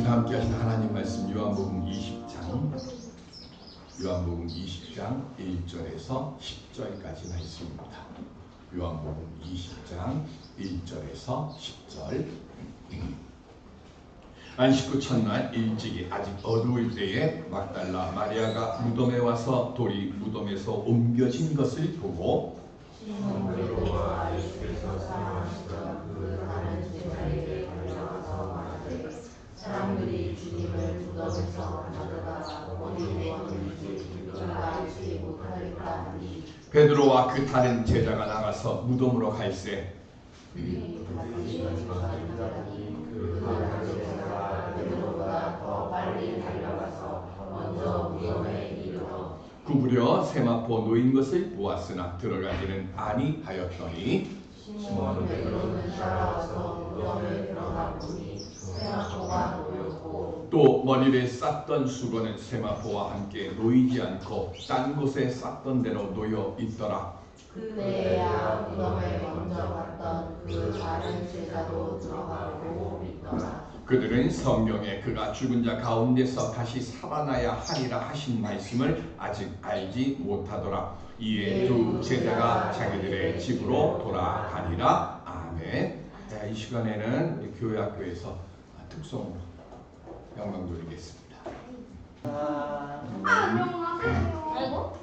우리가 함께 하신 하나님 말씀 요한복음 20장 1절에서 10절까지 말씀입니다. 요한복음 20장 1절에서 10절. 안식 후 첫날 일찍이 아직 어두울 때에 막달라 마리아가 무덤에 와서 돌이 무덤에서 옮겨진 것을 보고 시몬으로와 예수께서 사랑하시던 그 다른 제자에게 달려가서 말하되 사람들이 주님을 무덤에서 가져다가 어디에 뒀는지 우리가 알지 못하겠다 하니 베드로와 그 다른 제자가 나가서 무덤으로 갈새 그 다른 제자가 베드로보다 더 빨리 달려가서 먼저 무덤에 이르러 구부려 세마포 놓인 것을 보았으나 들어가지는 아니하였더니 시몬 베드로는 따라와서 무덤에 들어가 보니 세마포가 놓였고 또 머리를 쌌던 수건은 세마포와 함께 놓이지 않고 딴 곳에 쌌던 대로 놓여 있더라. 그때야 무덤에 먼저 갔던 그 다른 제자도 들어가고 믿더라. 그들은 성경에 그가 죽은 자 가운데서 다시 살아나야 하리라 하신 말씀을 아직 알지 못하더라. 이에 두 제자가 자기들의 집으로 돌아가니라. 아멘. 이 시간에는 우리 교회학교에서 특송 영광 돌리겠습니다. 안녕하세요. 아이고.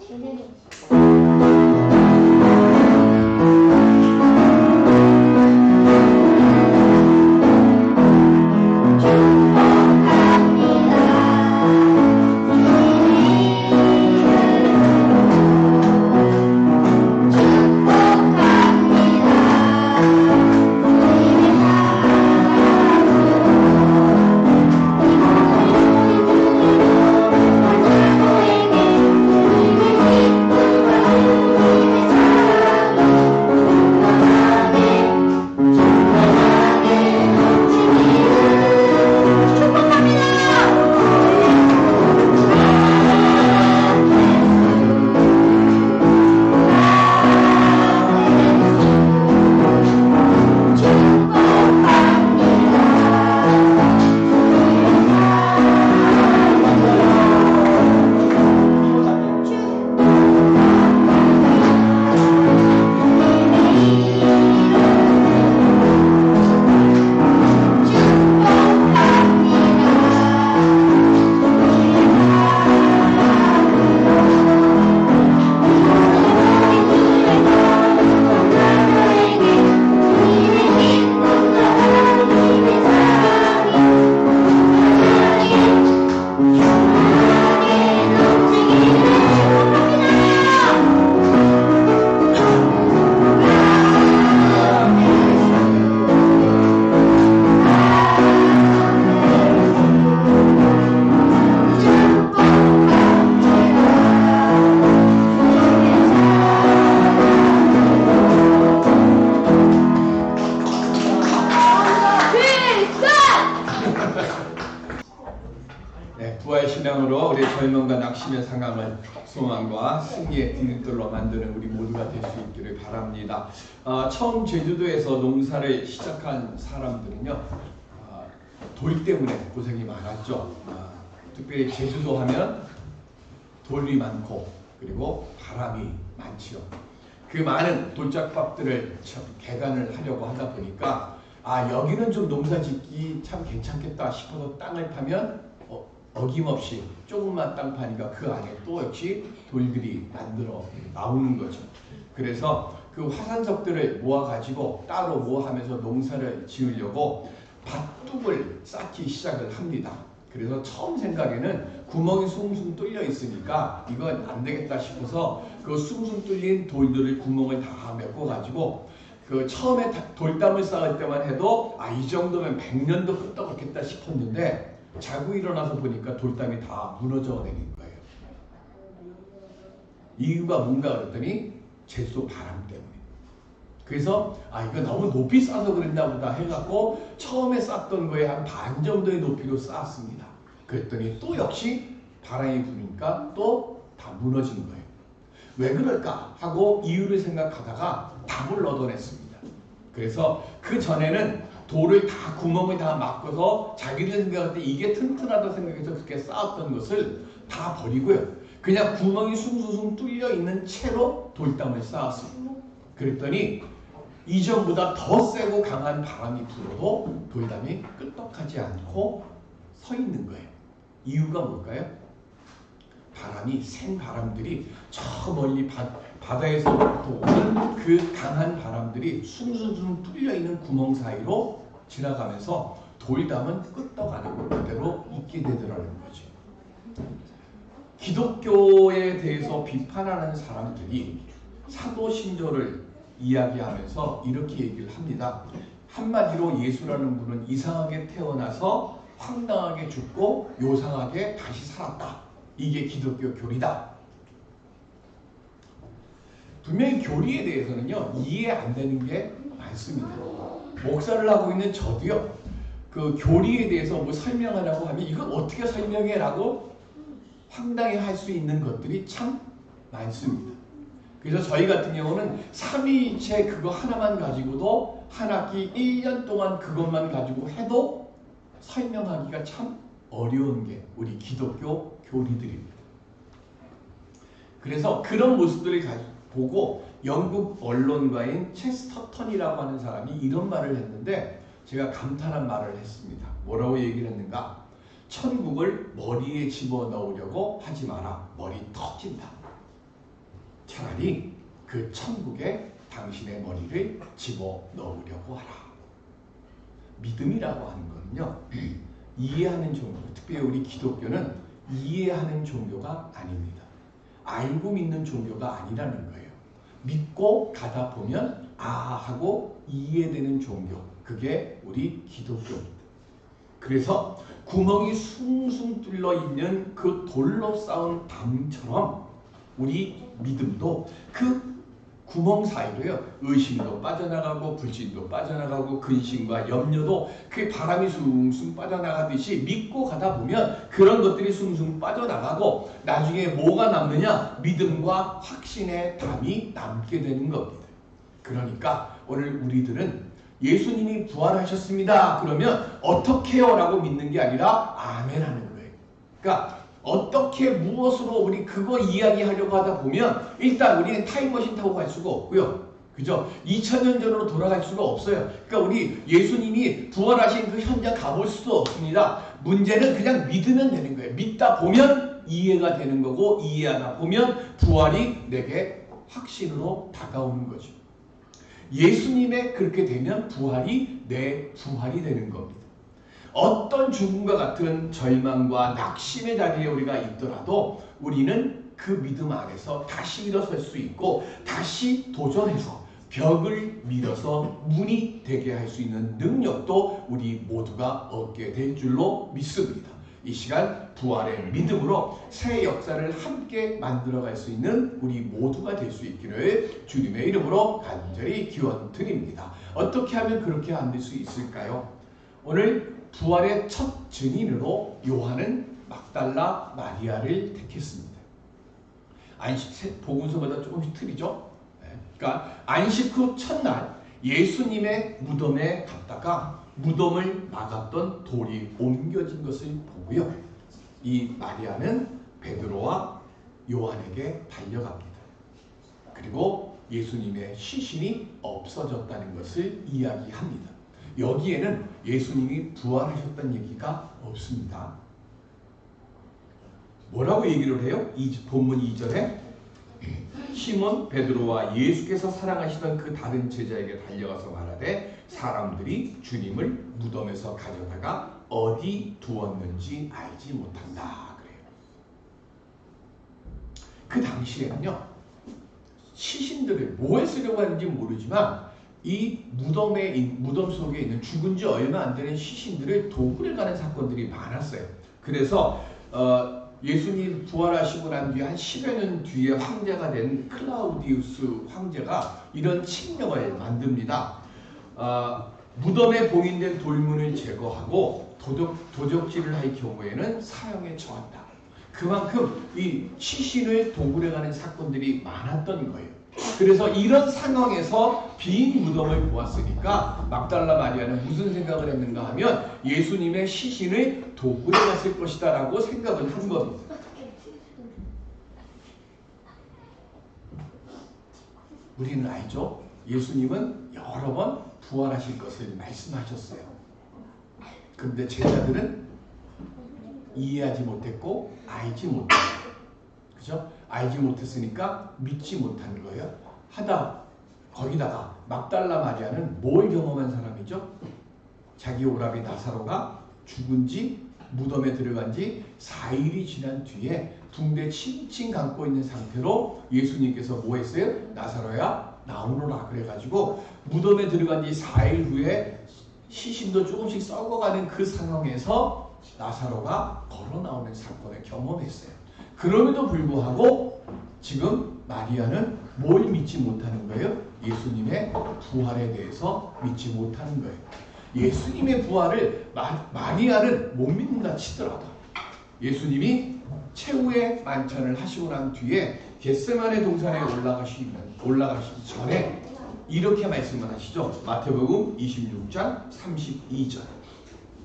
부활신앙으로 우리 절망과 낙심의 상황을 소망과 승리의 디딤돌로 만드는 우리 모두가 될 수 있기를 바랍니다. 처음 제주도에서 농사를 시작한 사람들은요, 돌 때문에 고생이 많았죠. 특별히 제주도 하면 돌이 많고 그리고 바람이 많지요. 그 많은 돌짝밥들을 개간을 하려고 하다 보니까 여기는 좀 농사 짓기 참 괜찮겠다 싶어서 땅을 파면 어김없이 조금만 땅 파니까 그 안에 또 역시 돌들이 만들어 나오는 거죠. 그래서 그 화산석들을 모아가지고 따로 모아하면서 농사를 지으려고 밭둑을 쌓기 시작을 합니다. 그래서 처음 생각에는 구멍이 숭숭 뚫려 있으니까 이건 안 되겠다 싶어서 그 숭숭 뚫린 돌들을 구멍을 다 메꿔가지고 그 처음에 돌담을 쌓을 때만 해도 이 정도면 100년도 끄떡없겠다 싶었는데 자고 일어나서 보니까 돌담이 다 무너져 내린 거예요. 이유가 뭔가 그랬더니 제주도 바람 때문에. 그래서 이거 너무 높이 쌓아서 그랬나 보다 해갖고 처음에 쌓던 거에 한 반 정도의 높이로 쌓았습니다. 그랬더니 또 역시 바람이 부니까 또 다 무너진 거예요. 왜 그럴까 하고 이유를 생각하다가 답을 얻어냈습니다. 그래서 그 전에는 돌을 다 구멍을 다 막고서 자기들 생각할 때 이게 튼튼하다 생각해서 그렇게 쌓았던 것을 다 버리고요. 그냥 구멍이 숭숭숭 뚫려 있는 채로 돌담을 쌓았습니다. 그랬더니 이전보다 더 세고 강한 바람이 불어도 돌담이 끄떡하지 않고 서 있는 거예요. 이유가 뭘까요? 바람이 센 바람들이 저 멀리 바다에서부터 오는 그 강한 바람들이 숭숭숭 뚫려 있는 구멍 사이로 지나가면서 돌담은 끄떡 안 하고 그대로 있게 되더라는 거죠. 기독교에 대해서 비판하는 사람들이 사도신조를 이야기하면서 이렇게 얘기를 합니다. 한마디로 예수라는 분은 이상하게 태어나서 황당하게 죽고 요상하게 다시 살았다. 이게 기독교 교리다. 분명히 교리에 대해서는요, 이해 안 되는 게 많습니다. 목사를 하고 있는 저도요, 그 교리에 대해서 뭐 설명하라고 하면 이건 어떻게 설명해? 라고 황당해 할 수 있는 것들이 참 많습니다. 그래서 저희 같은 경우는 삼위일체 그거 하나만 가지고도 한 학기 1년 동안 그것만 가지고 해도 설명하기가 참 어려운 게 우리 기독교 교리들입니다. 그래서 그런 모습들을 보고 영국 언론가인 체스터턴이라고 하는 사람이 이런 말을 했는데 제가 감탄한 말을 했습니다. 뭐라고 얘기를 했는가? 천국을 머리에 집어넣으려고 하지 마라. 머리 터진다. 차라리 그 천국에 당신의 머리를 집어넣으려고 하라. 믿음이라고 하는 거는요, 이해하는 종교, 특별히 우리 기독교는 이해하는 종교가 아닙니다. 알고 믿는 종교가 아니라는 거예요. 믿고 가다 보면 아 하고 이해되는 종교, 그게 우리 기독교입니다. 그래서 구멍이 숭숭 뚫려 있는 그 돌로 쌓은 담처럼 우리 믿음도 그 구멍 사이로요, 의심도 빠져나가고 불신도 빠져나가고 근심과 염려도 그 바람이 숭숭 빠져나가듯이 믿고 가다 보면 그런 것들이 숭숭 빠져나가고 나중에 뭐가 남느냐? 믿음과 확신의 담이 남게 되는 겁니다. 그러니까 오늘 우리들은 예수님이 부활하셨습니다. 그러면 어떻게 해요? 라고 믿는 게 아니라 아멘 하는 거예요. 그러니까 어떻게 무엇으로 우리 그거 이야기하려고 하다 보면 일단 우리는 타임머신 타고 갈 수가 없고요. 그죠? 2000년 전으로 돌아갈 수가 없어요. 그러니까 우리 예수님이 부활하신 그 현장 가볼 수도 없습니다. 문제는 그냥 믿으면 되는 거예요. 믿다 보면 이해가 되는 거고 이해하다 보면 부활이 내게 확신으로 다가오는 거죠. 예수님의 그렇게 되면 부활이 내 부활이 되는 겁니다. 어떤 죽음과 같은 절망과 낙심의 자리에 우리가 있더라도 우리는 그 믿음 안에서 다시 일어설 수 있고 다시 도전해서 벽을 밀어서 문이 되게 할 수 있는 능력도 우리 모두가 얻게 될 줄로 믿습니다. 이 시간 부활의 믿음으로 새 역사를 함께 만들어갈 수 있는 우리 모두가 될 수 있기를 주님의 이름으로 간절히 기원 드립니다. 어떻게 하면 그렇게 만들 수 있을까요? 오늘 부활의 첫 증인으로 요한은 막달라 마리아를 택했습니다. 안식 복음서보다 조금씩 틀리죠? 그러니까 안식 후 첫날 예수님의 무덤에 갔다가 무덤을 막았던 돌이 옮겨진 것을 보고요. 이 마리아는 베드로와 요한에게 달려갑니다. 그리고 예수님의 시신이 없어졌다는 것을 이야기합니다. 여기에는 예수님이 부활하셨다는 얘기가 없습니다. 뭐라고 얘기를 해요? 이 본문 2절에 시몬 베드로와 예수께서 사랑하시던 그 다른 제자에게 달려가서 말하되 사람들이 주님을 무덤에서 가져다가 어디 두었는지 알지 못한다 그래요. 그 당시에는요, 시신들을 뭐에 쓰려고 하는지 모르지만 이 무덤 속에 있는 죽은 지 얼마 안 되는 시신들을 도굴해 가는 사건들이 많았어요. 그래서 예수님 부활하시고 난 뒤에 한 10여 년 뒤에 황제가 된 클라우디우스 황제가 이런 칙령을 만듭니다. 무덤에 봉인된 돌문을 제거하고 도적질을 할 경우에는 사형에 처한다. 그만큼 이 시신을 도굴해 가는 사건들이 많았던 거예요. 그래서 이런 상황에서 빈 무덤을 보았으니까 막달라 마리아는 무슨 생각을 했는가 하면 예수님의 시신을 도구에 갔을 것이다 라고 생각을 한 겁니다. 우리는 알죠? 예수님은 여러 번 부활하실 것을 말씀하셨어요. 그런데 제자들은 이해하지 못했고 알지 못했어요. 그죠? 알지 못했으니까 믿지 못한 거예요. 거기다가 막달라 마리아는 뭘 경험한 사람이죠? 자기 오라비 나사로가 죽은 지 무덤에 들어간 지 4일이 지난 뒤에 붕대 칭칭 감고 있는 상태로 예수님께서 뭐 했어요? 나사로야 나오너라 그래가지고 무덤에 들어간 지 4일 후에 시신도 조금씩 썩어가는 그 상황에서 나사로가 걸어 나오는 사건을 경험했어요. 그럼에도 불구하고 지금 마리아는 뭘 믿지 못하는 거예요? 예수님의 부활에 대해서 믿지 못하는 거예요. 예수님의 부활을 마리아는 못 믿는다 치더라도 예수님이 최후의 만찬을 하시고 난 뒤에 겟세마네 동산에 올라가시기 전에 이렇게 말씀을 하시죠. 마태복음 26장 32절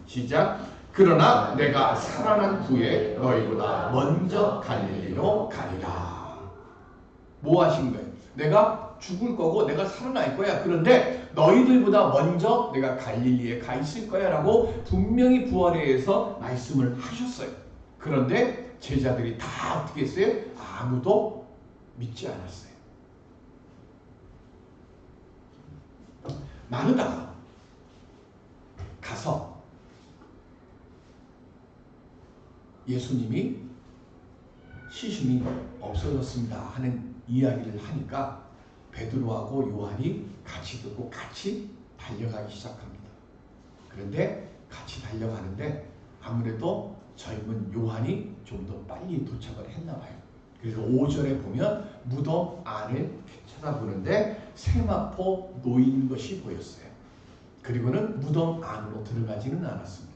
시작. 그러나 내가 살아난 후에 너희보다 먼저 갈릴리로 가리라. 뭐 하신 거예요? 내가 죽을 거고 내가 살아날 거야. 그런데 너희들보다 먼저 내가 갈릴리에 가 있을 거야 라고 분명히 부활에 대해서 말씀을 하셨어요. 그런데 제자들이 다 어떻게 했어요? 아무도 믿지 않았어요. 마르다가 가서 예수님이 시신이 없어졌습니다 하는 이야기를 하니까 베드로하고 요한이 같이 듣고 같이 달려가기 시작합니다. 그런데 같이 달려가는데 아무래도 젊은 요한이 좀 더 빨리 도착을 했나 봐요. 그래서 5절에 보면 무덤 안을 쳐다보는데 세마포 놓인 것이 보였어요. 그리고는 무덤 안으로 들어가지는 않았습니다.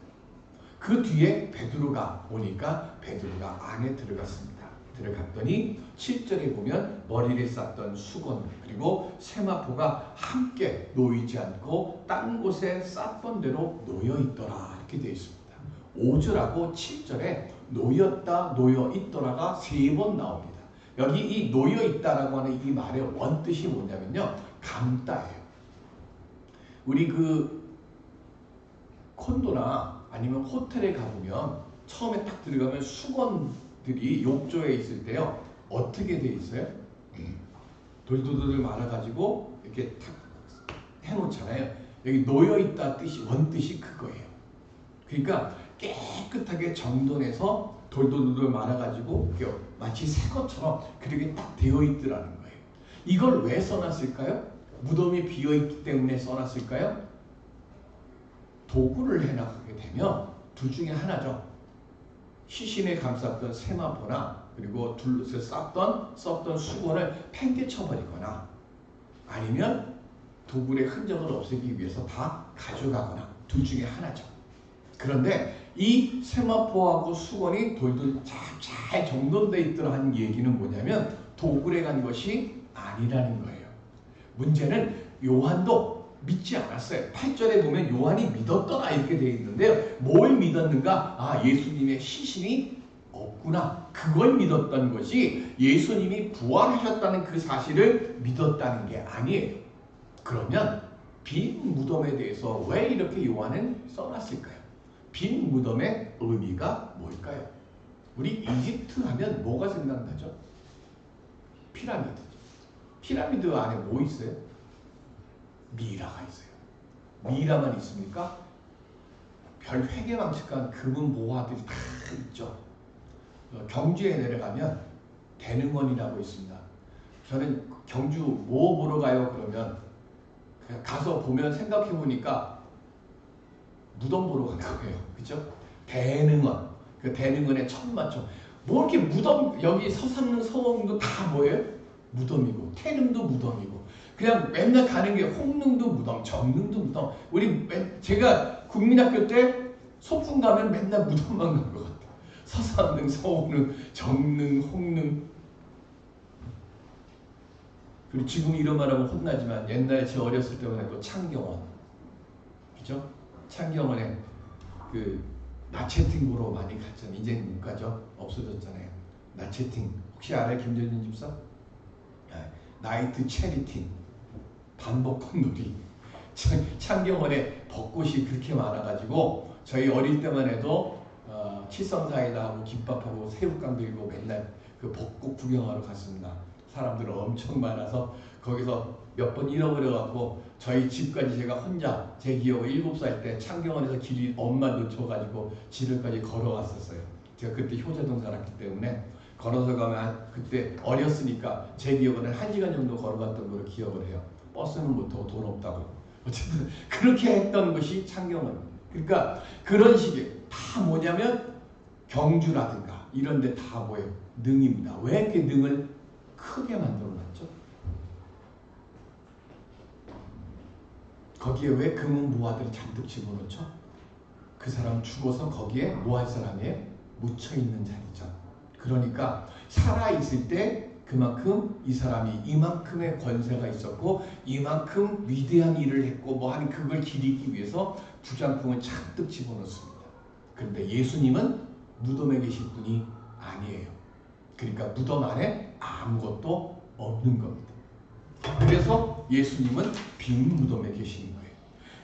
그 뒤에 베드로가 오니까 베드로가 안에 들어갔습니다. 들어갔더니 7절에 보면 머리를 쌌던 수건 그리고 세마포가 함께 놓이지 않고 딴 곳에 쌌던 대로 놓여있더라 이렇게 되어 있습니다. 5절하고 7절에 놓였다 놓여있더라가 3번 나옵니다. 여기 이 놓여있다라고 하는 이 말의 원뜻이 뭐냐면요, 감다예요. 우리 그 콘도나 아니면 호텔에 가보면 처음에 딱 들어가면 수건들이 욕조에 있을 때요 어떻게 돼 있어요? 돌돌돌 말아가지고 이렇게 탁 해놓잖아요. 여기 놓여있다 뜻이 원뜻이 그거예요. 그러니까 깨끗하게 정돈해서 돌돌돌 말아가지고 마치 새 것처럼 그렇게 딱 되어 있더라는 거예요. 이걸 왜 써놨을까요? 무덤이 비어있기 때문에 써놨을까요? 도구를 해나가게 되면 둘 중에 하나죠. 시신에 감쌌던 세마포나 그리고 둘러서 썼던 수건을 팽개쳐버리거나 아니면 도구의 흔적을 없애기 위해서 다 가져가거나 둘 중에 하나죠. 그런데 이 세마포하고 수건이 돌돌 잘 정돈되어 있더라 하는 얘기는 뭐냐면 도굴에 간 것이 아니라는 거예요. 문제는 요한도 믿지 않았어요. 8절에 보면 요한이 믿었더라 이렇게 되어 있는데요. 뭘 믿었는가? 아, 예수님의 시신이 없구나. 그걸 믿었던 것이 예수님이 부활하셨다는 그 사실을 믿었다는 게 아니에요. 그러면 빈 무덤에 대해서 왜 이렇게 요한은 써놨을까요? 빈 무덤의 의미가 뭘까요? 우리 이집트 하면 뭐가 생각나죠? 피라미드죠. 피라미드 안에 뭐 있어요? 미라가 있어요. 미라만 있습니까? 별 회계망측한 금은 모화들이 다 있죠. 경주에 내려가면 대능원이라고 있습니다. 저는 경주 뭐 보러 가요? 그러면 그냥 가서 보면 생각해 보니까 무덤 보러 가는 거예요. 그죠? 대능원. 그 대능원의 천마총. 뭐 이렇게 무덤, 여기 서삼릉, 서원도 다 뭐예요? 무덤이고, 태릉도 무덤이고. 그냥 맨날 가는 게 홍릉도 무덤, 정릉도 무덤. 제가 국민학교 때 소풍 가면 맨날 무덤만 간 것 같아요. 서삼릉, 서원릉, 정릉, 홍릉. 그리고 지금 이런 말하면 혼나지만 옛날에 제 어렸을 때만 해도 창경원, 그죠? 창경원에 그 나채팅보러 많이 갔잖아요. 이제는 못 가죠. 없어졌잖아요. 나채팅 혹시 알아요? 김전진 집사? 나이트 체리팅, 반복 콩놀이. 창경원에 벚꽃이 그렇게 많아가지고 저희 어릴 때만 해도 칠성사이다 하고 김밥하고 새우깡 들고 맨날 그 벚꽃 구경하러 갔습니다. 사람들 엄청 많아서 거기서 몇 번 잃어버려갖고 저희 집까지 제가 혼자 제 기억에 7살 때 창경원에서 길이 엄마 놓쳐가지고 집에까지 걸어갔었어요. 제가 그때 효자동 살았기 때문에 걸어서 가면 그때 어렸으니까 제 기억에는 1시간 정도 걸어갔던 걸로 기억을 해요. 버스는 못 타고 돈 없다고. 어쨌든 그렇게 했던 것이 창경원입니다. 그러니까 그런 식의 다 뭐냐면 경주라든가 이런 데 다 뭐예요? 능입니다. 왜 이렇게 능을 크게 만들어놨죠? 거기에 왜 금은 무화들을 잔뜩 집어넣죠? 그 사람 죽어서 거기에 뭐 할 사람이에요? 묻혀있는 자리죠. 그러니까 살아있을 때 그만큼 이 사람이 이만큼의 권세가 있었고 이만큼 위대한 일을 했고 뭐 하는 그걸 기리기 위해서 부장품을 잔뜩 집어넣습니다. 그런데 예수님은 무덤에 계실 분이 아니에요. 그러니까 무덤 안에 아무것도 없는 겁니다. 그래서 예수님은 빈 무덤에 계시는 거예요.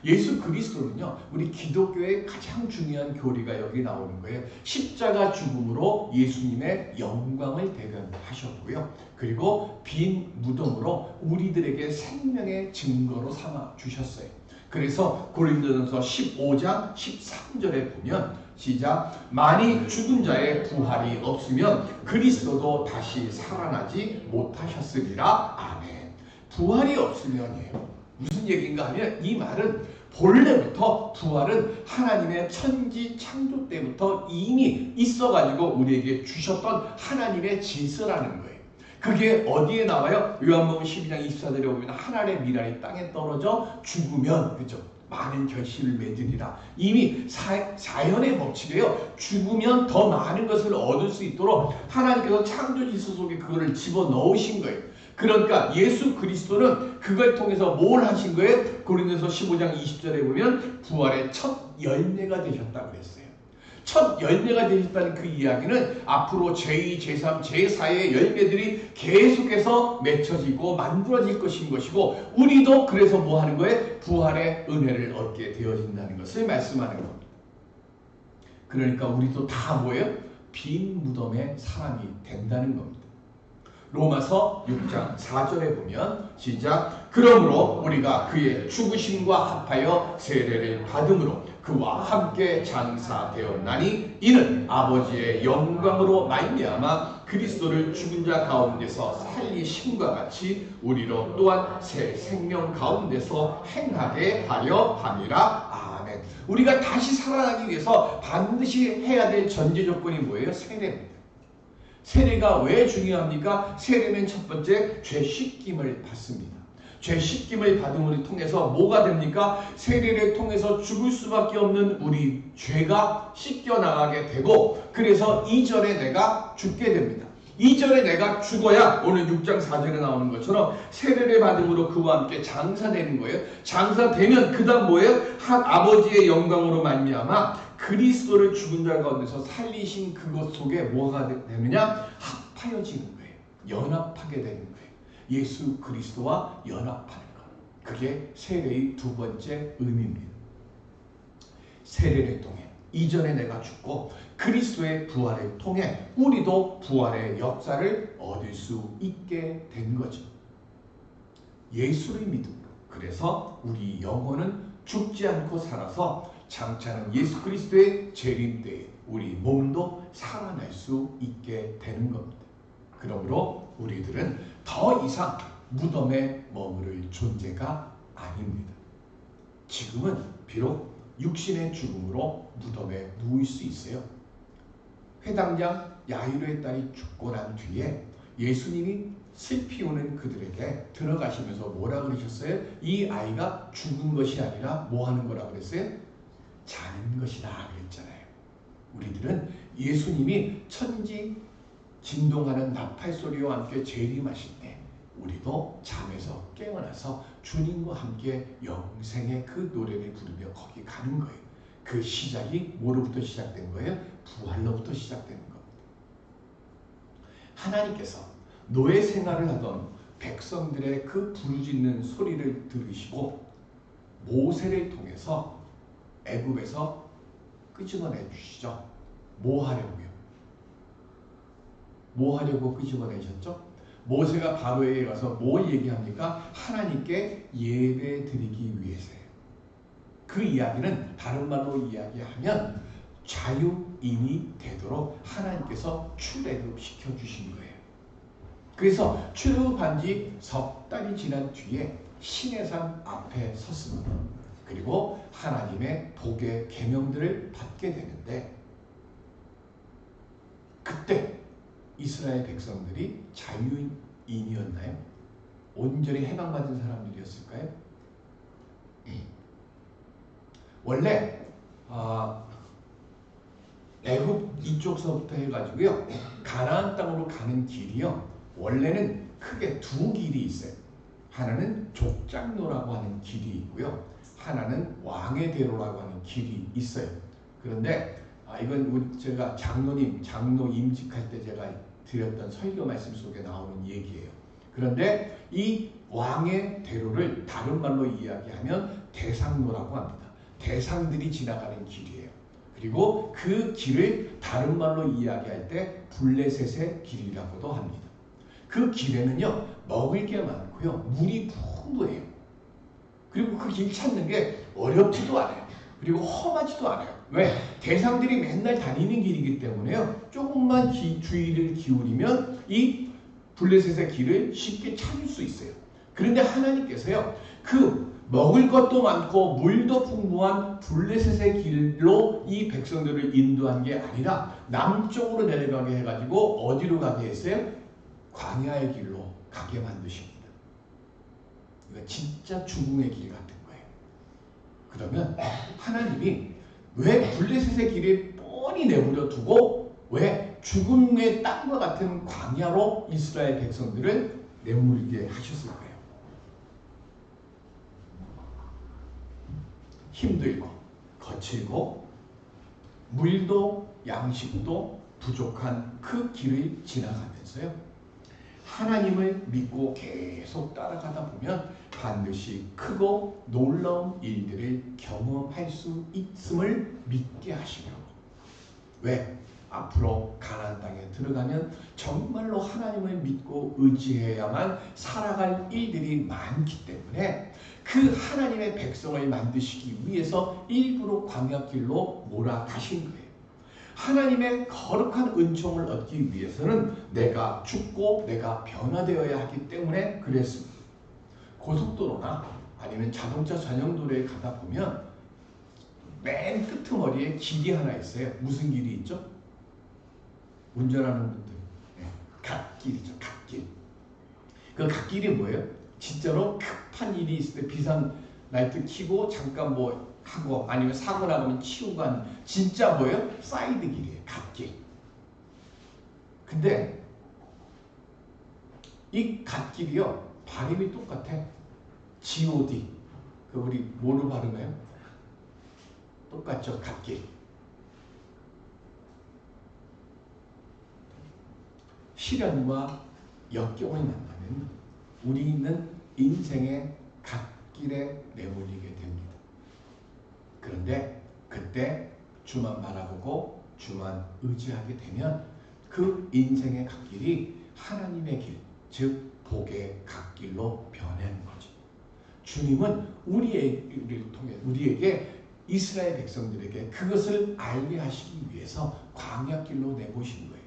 예수 그리스도는요, 우리 기독교의 가장 중요한 교리가 여기 나오는 거예요. 십자가 죽음으로 예수님의 영광을 대변하셨고요. 그리고 빈 무덤으로 우리들에게 생명의 증거로 삼아 주셨어요. 그래서 고린도전서 15장 13절에 보면 시작, 만일 죽은 자의 부활이 없으면 그리스도도 다시 살아나지 못하셨으리라. 아멘. 부활이 없으면이에요. 무슨 얘기인가 하면 이 말은 본래부터 부활은 하나님의 천지 창조 때부터 이미 있어가지고 우리에게 주셨던 하나님의 질서라는 거예요. 그게 어디에 나와요? 요한복음 12장 24절에 보면 하늘의 미랄이 땅에 떨어져 죽으면, 그죠? 많은 결실을 맺으리라. 이미 자연의 법칙이에요. 죽으면 더 많은 것을 얻을 수 있도록 하나님께서 창조 질서 속에 그거를 집어넣으신 거예요. 그러니까 예수 그리스도는 그걸 통해서 뭘 하신 거예요? 고린도서 15장 20절에 보면 부활의 첫 열매가 되셨다고 그랬어요. 첫 열매가 되셨다는 그 이야기는 앞으로 제2, 제3, 제4의 열매들이 계속해서 맺혀지고 만들어질 것인 것이고 우리도 그래서 뭐 하는 거예요? 부활의 은혜를 얻게 되어진다는 것을 말씀하는 겁니다. 그러니까 우리도 다 뭐예요? 빈 무덤의 사람이 된다는 겁니다. 로마서 6장 4절에 보면 시작, 그러므로 우리가 그의 죽으심과 합하여 세례를 받음으로 그와 함께 장사되었나니 이는 아버지의 영광으로 말미암아 그리스도를 죽은 자 가운데서 살리심과 같이 우리로 또한 새 생명 가운데서 행하게 하려 함이라. 아멘. 우리가 다시 살아나기 위해서 반드시 해야 될 전제 조건이 뭐예요? 세례입니다. 세례가 왜 중요합니까? 세례는 첫 번째 죄 씻김을 받습니다. 죄 씻김을 받음을 통해서 뭐가 됩니까? 세례를 통해서 죽을 수밖에 없는 우리 죄가 씻겨나가게 되고 그래서 이전에 내가 죽게 됩니다. 이전에 내가 죽어야 오늘 6장 4절에 나오는 것처럼 세례를 받음으로 그와 함께 장사되는 거예요. 장사되면 그 다음 뭐예요? 한 아버지의 영광으로 말미암아 그리스도를 죽은 자 가운데서 살리신 그것 속에 뭐가 되느냐? 합하여지는 거예요. 연합하게 되는 거예요. 예수 그리스도와 연합하는 것. 그게 세례의 두 번째 의미입니다. 세례를 통해 이전에 내가 죽고 그리스도의 부활을 통해 우리도 부활의 역사를 얻을 수 있게 된 거죠. 예수를 믿음으로. 그래서 우리 영혼은 죽지 않고 살아서 장차는 예수 그리스도의 재림 때에 우리 몸도 살아날 수 있게 되는 겁니다. 그러므로 우리들은 더 이상 무덤에 머무를 존재가 아닙니다. 지금은 비록 육신의 죽음으로 무덤에 누울 수 있어요. 회당장 야이로의 딸이 죽고 난 뒤에 예수님이 슬피 우는 그들에게 들어가시면서 뭐라 그러셨어요? 이 아이가 죽은 것이 아니라 뭐 하는 거라 그랬어요? 자는 것이다 그랬잖아요. 우리들은 예수님이 천지 진동하는 나팔 소리와 함께 재림하실 때 우리도 잠에서 깨어나서 주님과 함께 영생의 그 노래를 부르며 거기 가는 거예요. 그 시작이 뭐로부터 시작된 거예요? 부활로부터 시작되는 겁니다. 하나님께서 노예 생활을 하던 백성들의 그 부르짖는 소리를 들으시고 모세를 통해서 애굽에서 끄집어내 주시죠. 뭐 하려고요? 뭐 하려고 끄집어내셨죠? 모세가 바로에게 가서 뭘 얘기합니까? 하나님께 예배 드리기 위해서예요. 그 이야기는 다른 말로 이야기하면 자유인이 되도록 하나님께서 출애굽시켜 주신 거예요. 그래서 출애굽한 지 석 달이 지난 뒤에 시내산 앞에 섰습니다. 그리고 하나님의 복의 계명들을 받게 되는데 그때 이스라엘 백성들이 자유인이었나요? 온전히 해방받은 사람들이었을까요? 원래 애굽 이쪽서부터 해가지고요 가나안 땅으로 가는 길이요 원래는 크게 두 길이 있어요. 하나는 족장로라고 하는 길이 있고요 하나는 왕의 대로라고 하는 길이 있어요. 그런데 이건 제가 장로 임직할 때 제가 드렸던 설교 말씀 속에 나오는 얘기예요. 그런데 이 왕의 대로를 다른 말로 이야기하면 대상로라고 합니다. 대상들이 지나가는 길이에요. 그리고 그 길을 다른 말로 이야기할 때 블레셋의 길이라고도 합니다. 그 길에는요 먹을 게 많고요 물이 풍부해요. 그리고 그 길 찾는 게 어렵지도 않아요. 그리고 험하지도 않아요. 왜? 대상들이 맨날 다니는 길이기 때문에요. 조금만 주의를 기울이면 이 블레셋의 길을 쉽게 찾을 수 있어요. 그런데 하나님께서요. 그 먹을 것도 많고 물도 풍부한 블레셋의 길로 이 백성들을 인도한 게 아니라 남쪽으로 내려가게 해가지고 어디로 가게 했어요? 광야의 길로 가게 만드십니다. 이거 진짜 죽음의 길 같은 거예요. 그러면 하나님이 왜 블레셋의 길을 뻔히 내버려 두고 왜 죽음의 땅과 같은 광야로 이스라엘 백성들을 내몰게 하셨을까요? 힘들고 거칠고 물도 양식도 부족한 그 길을 지나가면서요. 하나님을 믿고 계속 따라가다 보면 반드시 크고 놀라운 일들을 경험할 수 있음을 믿게 하시려고. 왜? 앞으로 가나안 땅에 들어가면 정말로 하나님을 믿고 의지해야만 살아갈 일들이 많기 때문에 그 하나님의 백성을 만드시기 위해서 일부러 광야길로 몰아가신 거예요. 하나님의 거룩한 은총을 얻기 위해서는 내가 죽고 내가 변화되어야 하기 때문에 그랬습니다. 고속도로나 아니면 자동차 전용도로에 가다 보면 맨 끄트머리에 길이 하나 있어요. 무슨 길이 있죠? 운전하는 분들. 갓길이죠. 갓길. 그 갓길이 뭐예요? 진짜로 급한 일이 있을 때 비상 라이트 켜고 잠깐 뭐 하고 아니면 사고 나가면 치우고 하는 진짜 뭐예요? 사이드 길이에요. 갓길. 근데 이 갓길이요. 발음이 똑같아. G-O-D. 그 우리 뭐로 발음해요? 똑같죠. 갓길. 시련과 역경을 만나면 우리는 인생의 갓길에 내몰리게 됩니다. 그런데 그때 주만 바라보고 주만 의지하게 되면 그 인생의 갓길이 하나님의 길, 즉 복의 갓길로 변하는 거죠. 주님은 우리를 통해 우리에게 이스라엘 백성들에게 그것을 알게 하시기 위해서 광야길로 내보신 거예요.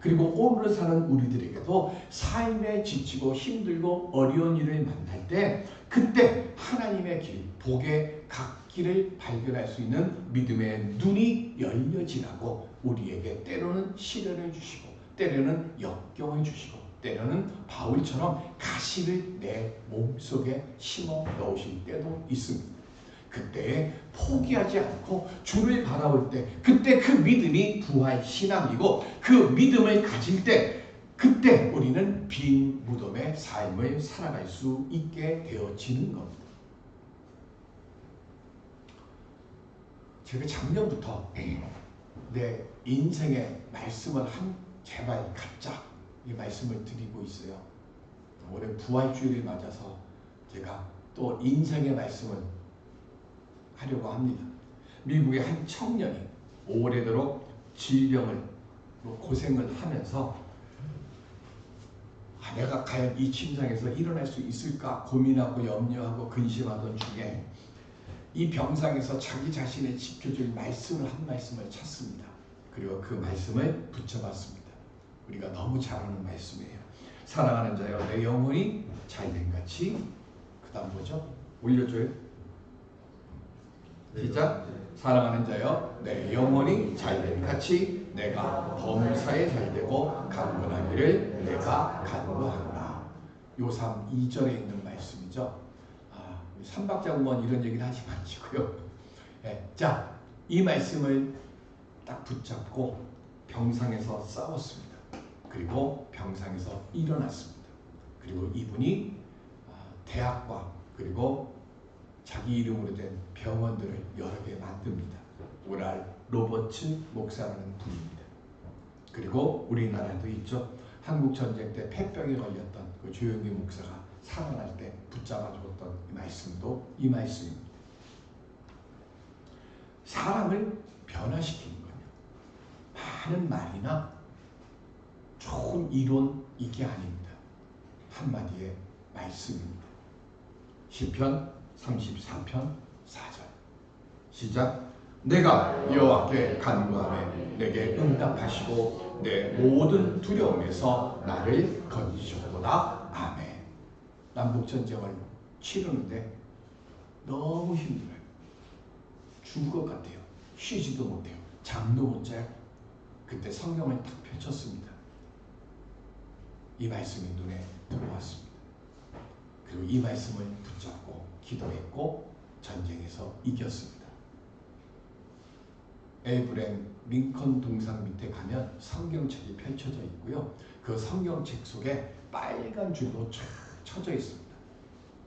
그리고 오늘을 사는 우리들에게도 삶에 지치고 힘들고 어려운 일을 만날 때 그때 하나님의 길, 복의 갓길을 발견할 수 있는 믿음의 눈이 열려지라고 우리에게 때로는 시련을 주시고 때로는 역경을 주시고 때로는 바울처럼 가시를 내 몸속에 심어 넣으실 때도 있습니다. 그때 포기하지 않고 주를 바라볼 때 그때 그 믿음이 부활 신앙이고 그 믿음을 가질 때 그때 우리는 빈 무덤의 삶을 살아갈 수 있게 되어지는 겁니다. 제가 작년부터 내 인생의 말씀을 제발 갖자 이 말씀을 드리고 있어요. 올해 부활주일을 맞아서 제가 또 인생의 말씀을 하려고 합니다. 미국의 한 청년이 오래도록 질병을 고생을 하면서 내가 과연 이 침상에서 일어날 수 있을까 고민하고 염려하고 근심하던 중에 이 병상에서 자기 자신을 지켜줄 말씀을 한 말씀을 찾습니다. 그리고 그 말씀을 붙잡았습니다. 우리가 너무 잘 아는 말씀이에요. 사랑하는 자여 내 영혼이 잘됨같이 그 다음 뭐죠? 올려줘요. 시작. 사랑하는 자여 내 영혼이 잘됨같이 내가 범사에 잘되고 강건하기를 내가 간구하노라. 요삼 2절에 있는 말씀이죠. 삼박자공원 이런 얘기는 하지 마시고요. 네, 자, 이 말씀을 딱 붙잡고 병상에서 싸웠습니다. 그리고 병상에서 일어났습니다. 그리고 이분이 대학과 그리고 자기 이름으로 된 병원들을 여러 개 만듭니다. 오랄 로버츠 목사라는 분입니다. 그리고 우리나라도 있죠. 한국전쟁 때 폐병에 걸렸던 그 조영기 목사가 살아날 때 붙잡아 줬던 이 말씀도 이 말씀입니다. 사람을 변화시키는 거예요. 많은 말이나 좋은 이론 이게 아닙니다. 한마디의 말씀입니다. 시편 34편 4절 시작. 내가 여호와께 간구하매 내게 응답하시고 내 모든 두려움에서 나를 건지셨도다. 아멘. 남북전쟁을 치르는데 너무 힘들어요. 죽을 것 같아요. 쉬지도 못해요. 잠도 못 자요. 그때 성경을 딱 펼쳤습니다. 이 말씀이 눈에 들어왔습니다. 그리고 이 말씀을 붙잡고 기도했고 전쟁에서 이겼습니다. 에이브램 링컨 동상 밑에 가면 성경책이 펼쳐져 있고요. 그 성경책 속에 빨간 줄로 쫙 쳐져 있습니다.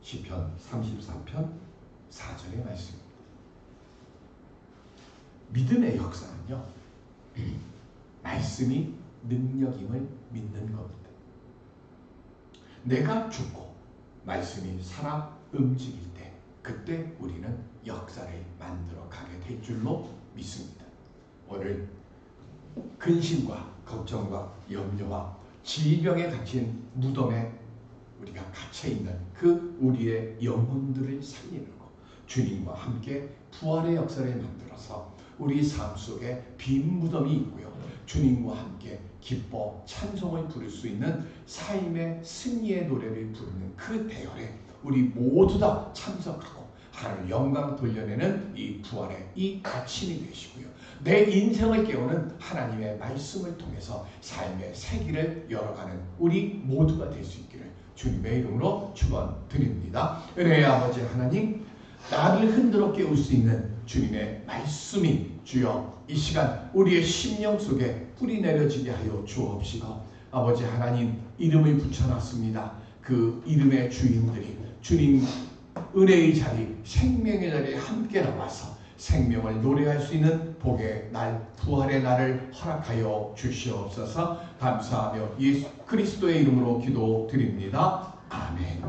시편 34편 4절의 말씀입니다. 믿음의 역사는요, 말씀이 능력임을 믿는 겁니다. 내가 죽고 말씀이 살아 움직일 때 그때 우리는 역사를 만들어 가게 될 줄로 믿습니다. 오늘 근심과 걱정과 염려와 질병에 갇힌 무덤에 우리가 갇혀있는 그 우리의 영혼들을 살리는 것, 주님과 함께 부활의 역사를 만들어서 우리 삶 속에 빈 무덤이 있고요, 주님과 함께 기뻐 찬송을 부를 수 있는 삶의 승리의 노래를 부르는 그 대열에 우리 모두 다 참석하고 하나님 영광 돌려내는 이 부활의 이 가침이 되시고요, 내 인생을 깨우는 하나님의 말씀을 통해서 삶의 새길을 열어가는 우리 모두가 될 수 있기를 주님의 이름으로 축원드립니다. 은혜의 아버지 하나님, 나를 흔들어 깨울 수 있는 주님의 말씀이 주여 이 시간 우리의 심령 속에 뿌리 내려지게 하여 주옵시고, 아버지 하나님 이름을 붙여놨습니다. 그 이름의 주인들이 주님 은혜의 자리, 생명의 자리에 함께 나와서 생명을 노래할 수 있는 복의 날, 부활의 날을 허락하여 주시옵소서. 감사하며 예수 그리스도의 이름으로 기도드립니다. 아멘.